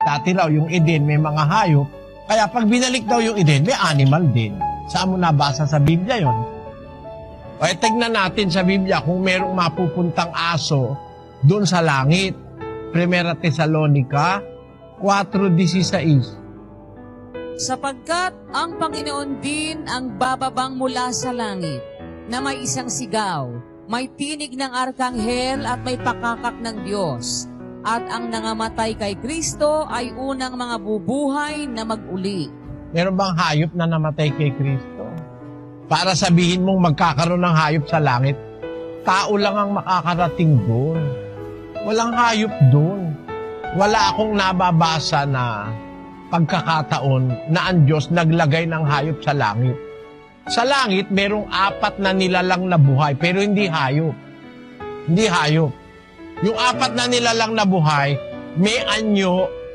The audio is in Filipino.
Dati raw yung Eden may mga hayop, kaya pag binalik daw yung Eden, may animal din. Saan mo nabasa sa Biblia yon? O tignan natin sa Biblia kung merong mapupuntang aso doon sa langit. Primera Tesalonica 4:16. Sapagkat ang Panginoon din ang bababang mula sa langit, na may isang sigaw, may tinig ng arkanghel at may pakakak ng Diyos. At ang nangamatay kay Kristo ay unang mga bubuhay na mag-uli. Meron bang hayop na namatay kay Kristo? Para sabihin mong magkakaroon ng hayop sa langit, tao lang ang makakarating doon. Walang hayop doon. Wala akong nababasa na pagkakataon na ang Diyos naglagay ng hayop sa langit. Sa langit, merong 4 na nilalang na buhay, pero hindi hayop. Hindi hayop. Yung 4 na nilalang na buhay, may anyo